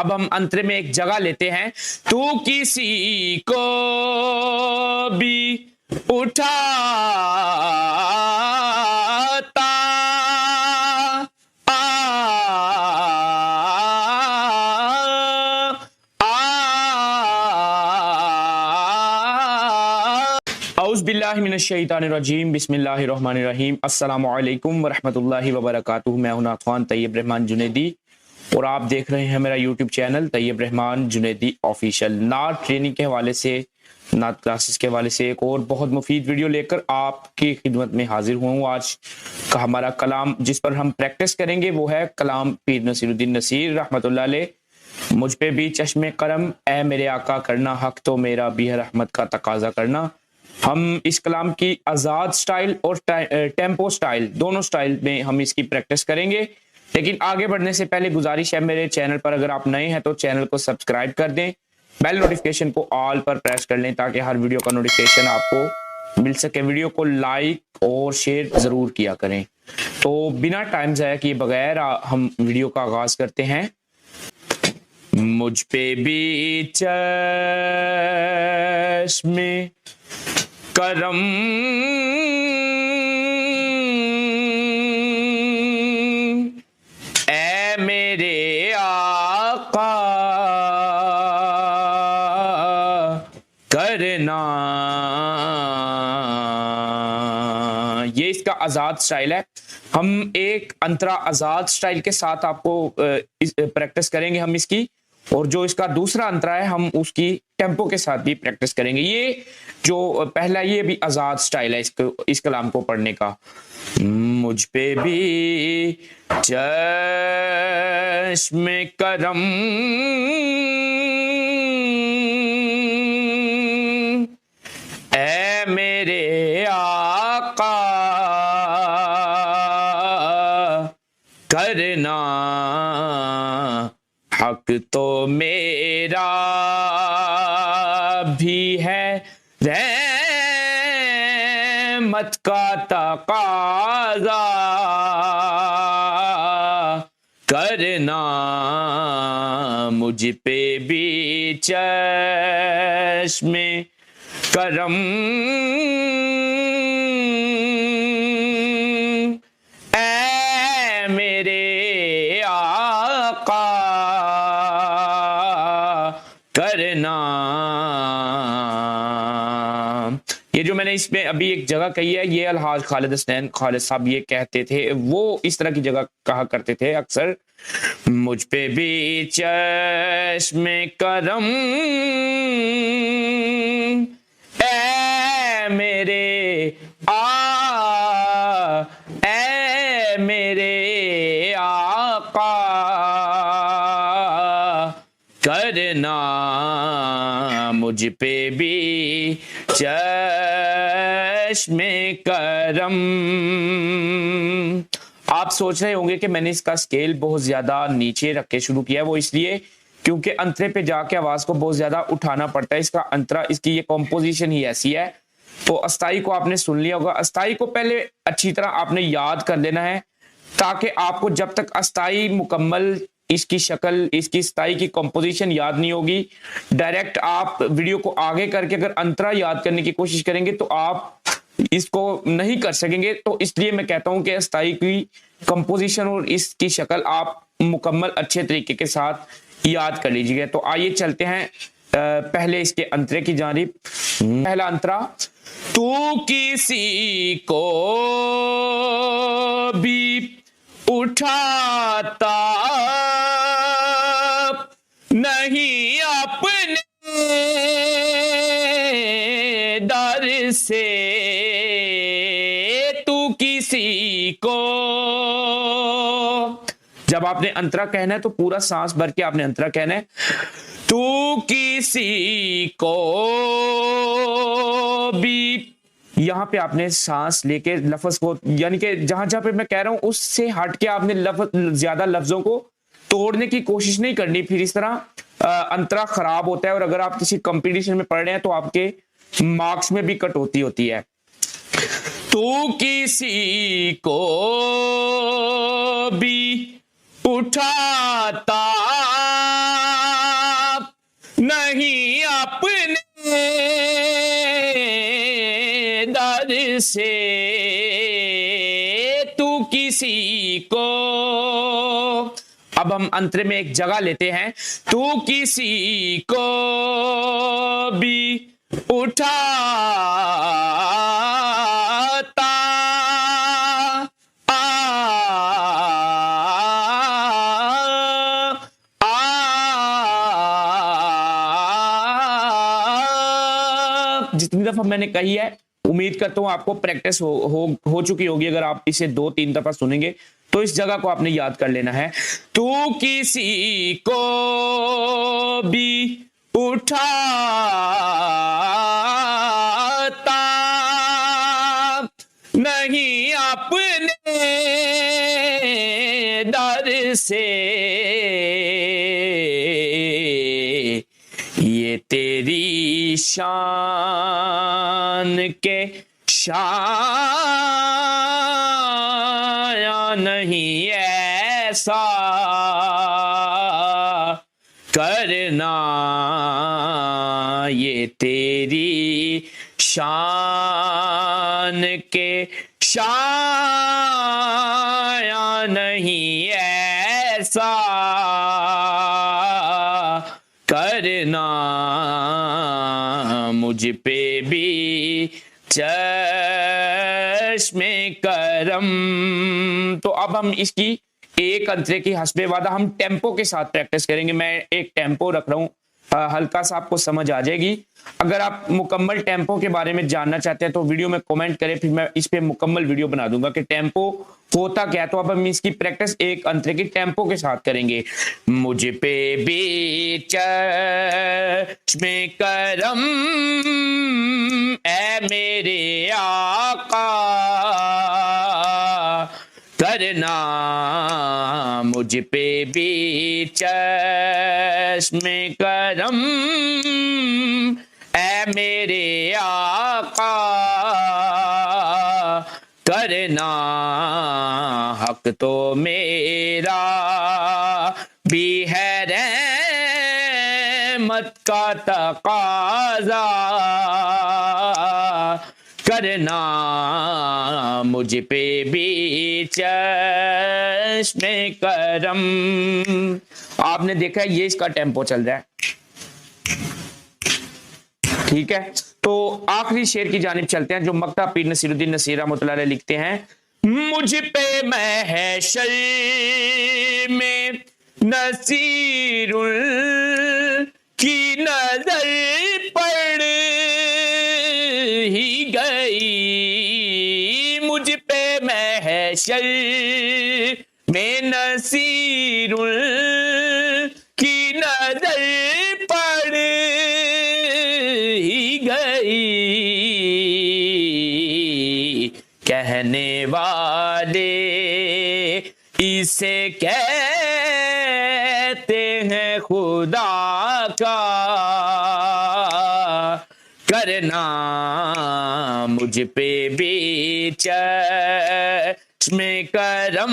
अब हम अंतरे में एक जगह लेते हैं। तू किसी को भी उठाता औज़ुबिल्लाहिमिनश्शैतानिर्रजीम बिस्मिल्लाहिर्रहमानिर्रहीम अस्सलामु अलैकुम वरहमतुल्लाहि वबरकातुहू। मैं हूं नात ख़ान तैयब रहमान जुनैदी और आप देख रहे हैं मेरा YouTube channel Tayyab Rahman Junaidi official. नात ट्रेनिंग के हवाले से, नात क्लासेस के हवाले से एक और बहुत मुफीद वीडियो लेकर आपकी खिदमत में हाजिर हुआ हूँ। आज का हमारा कलाम जिस पर हम प्रैक्टिस करेंगे वो है कलाम पीर नसीरुद्दीन नसीर रहमतुल्लाह अलैह। मुझ पे भी चश्मे करम ए मेरे आका करना, हक तो मेरा भी है रहमत का तकाजा करना। हम इस कलाम की आज़ाद स्टाइल और टेम्पो स्टाइल, दोनों स्टाइल में हम इसकी प्रैक्टिस करेंगे। लेकिन आगे बढ़ने से पहले गुजारिश है, मेरे चैनल पर अगर आप नए हैं तो चैनल को सब्सक्राइब कर दें, बेल नोटिफिकेशन को ऑल पर प्रेस कर लें ताकि हर वीडियो का नोटिफिकेशन आपको मिल सके। वीडियो को लाइक और शेयर ज़रूर किया करें। तो बिना टाइम ज़ाया किए बगैर हम वीडियो का आगाज़ करते हैं। मुझ पे भी चश्मे करम ए मेरे आका करना। ये इसका आज़ाद स्टाइल है। हम एक अंतरा आज़ाद स्टाइल के साथ आपको प्रैक्टिस करेंगे हम इसकी, और जो इसका दूसरा अंतरा है हम उसकी टेम्पो के साथ भी प्रैक्टिस करेंगे। ये जो पहला, ये भी आज़ाद स्टाइल है इस कलाम को पढ़ने का। मुझ पे भी चश्मे करम ए मेरे आका करना, हक तो मेरा भी है रहमत का तकाजा करना। मुझ पे भी चश्मे करम ए मेरे आका करना। ये जो मैंने इसमें अभी एक जगह कही है, ये अलहाज खालिद हसनैन खालिद साहब ये कहते थे, वो इस तरह की जगह कहा करते थे अक्सर। मुझ पे भी चश्मे करम ए मेरे ए मेरे आका करना। मुझ पे भी चश्मे करम। आप सोच रहे होंगे कि मैंने इसका स्केल बहुत ज्यादा नीचे रख के शुरू किया है। वो इसलिए क्योंकि अंतरे पे जाके आवाज को बहुत ज्यादा उठाना पड़ता है। इसका अंतरा, इसकी ये कॉम्पोजिशन ही ऐसी है। तो अस्थाई को आपने सुन लिया होगा। अस्थाई को पहले अच्छी तरह आपने याद कर लेना है ताकि आपको जब तक अस्थाई मुकम्मल इसकी शक्ल, इसकी स्थाई की कंपोजिशन याद नहीं होगी, डायरेक्ट आप वीडियो को आगे करके अगर अंतरा याद करने की कोशिश करेंगे तो आप इसको नहीं कर सकेंगे। तो इसलिए मैं कहता हूं कि स्थाई की कंपोजिशन और इसकी शक्ल आप मुकम्मल अच्छे तरीके के साथ याद कर लीजिएगा। तो आइए चलते हैं पहले इसके अंतरे की जानिब। पहला अंतरा, तू किसी को भी उठाता नहीं अपने दर से, तू किसी को। जब आपने अंतरा कहना है तो पूरा सांस भर के आपने अंतरा कहना है। तू किसी को भी, यहां पे आपने सांस लेके लफ्ज को, यानी कि जहां जहां पे मैं कह रहा हूं उससे हट के आपने ज्यादा लफ्जों को तोड़ने की कोशिश नहीं करनी, फिर इस तरह अंतरा खराब होता है और अगर आप किसी कंपटीशन में पढ़ रहे हैं तो आपके मार्क्स में भी कटौती होती है। तू किसी को भी उठाता नहीं अपने दर से तू किसी को। अब हम अंतर में एक जगह लेते हैं, तू किसी को भी उठाता जितनी दफा मैंने कही है, उम्मीद करता हूं आपको प्रैक्टिस हो चुकी होगी। अगर आप इसे 2-3 दफा सुनेंगे तो इस जगह को आपने याद कर लेना है। तू किसी को भी उठाता नहीं अपने दर से, ये तेरी शान के शाया नहीं ऐसा करना, ये तेरी शान के शाया नहीं ऐसा करना, मुझ पे भी चश्मे करम। तो अब हम इसकी एक अंतरे की हस्बे वादा हम टेम्पो के साथ प्रैक्टिस करेंगे। मैं एक टेम्पो रख रहा हूं, हल्का सा आपको समझ आ जाएगी। अगर आप मुकम्मल टेम्पो के बारे में जानना चाहते हैं तो वीडियो में कमेंट करें, फिर मैं इस पे मुकम्मल वीडियो बना दूंगा कि टेम्पो होता क्या है। तो अब हम इसकी प्रैक्टिस एक अंतरे की टेम्पो के साथ करेंगे। मुझ पे भी चश्मे करम ऐ मेरे आका करना, मुझ पे भी चश्मे करम ऐ मेरे आका करना, हक तो मेरा भी है रहमत का तकाजा करना, मुझ पे भी चश्मे करम। आपने देखा है ये इसका टेम्पो चल रहा है, ठीक है। तो आखिरी शेर की जानिब चलते हैं जो मक्ता पीर नसीरुद्दीन नसीर रहमतुल्लाह अलैह लिखते हैं। मुझ पे महशर में नसीरुल की नजर पड़ ही गई, मुझ पे महशर में नसीरुल की नजर पड़ ही गई, कहने वाले इसे कहते हैं खुदा का करना, मुझ पे भी चश्मे करम।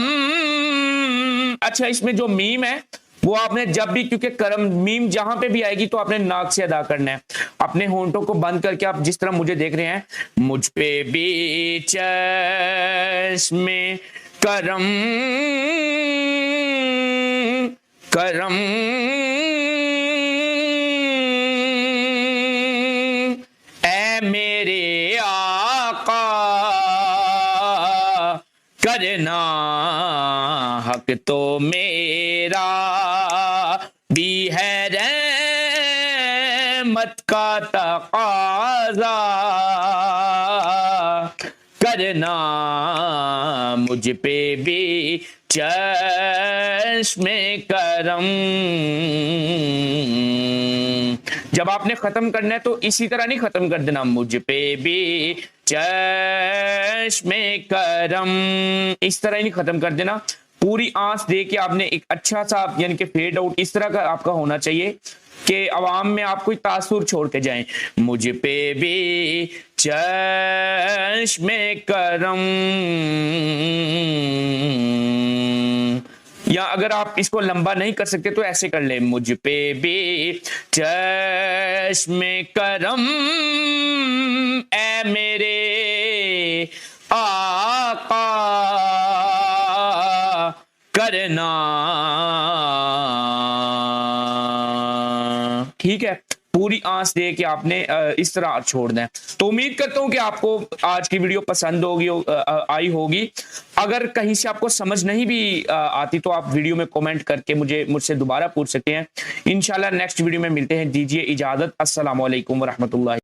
अच्छा, इसमें जो मीम है वो आपने जब भी, क्योंकि करम मीम जहां पे भी आएगी तो आपने नाक से अदा करना है। अपने होंठों को बंद करके आप जिस तरह मुझे देख रहे हैं, मुझ पे भी चश्मे करम करम ऐ मेरे आका करना, हक तो मेरा भी है रहमत का तकाजा करना, मुझ पे भी चश्मे करम। जब आपने खत्म करना है तो इसी तरह नहीं खत्म कर देना, मुझ पे भी चश्मे करम, इस तरह ही नहीं खत्म कर देना। पूरी आंच दे के आपने एक अच्छा सा यानी कि फेड आउट इस तरह का आपका होना चाहिए कि अवाम में आप कोई तासुर छोड़ के जाएं। मुझ पे भी चश्मे करम या अगर आप इसको लंबा नहीं कर सकते तो ऐसे कर ले, मुझ पे भी चश्मे करम ए मेरे आका करना। ठीक है, पूरी आंच दे के आपने इस तरह छोड़ना है। तो उम्मीद करता हूं कि आपको आज की वीडियो पसंद होगी, आई होगी। अगर कहीं से आपको समझ नहीं भी आती तो आप वीडियो में कमेंट करके मुझसे दोबारा पूछ सकते हैं। इंशाल्लाह नेक्स्ट वीडियो में मिलते हैं। दीजिए इजाजत। अस्सलाम वालेकुम व रहमतुल्लाह।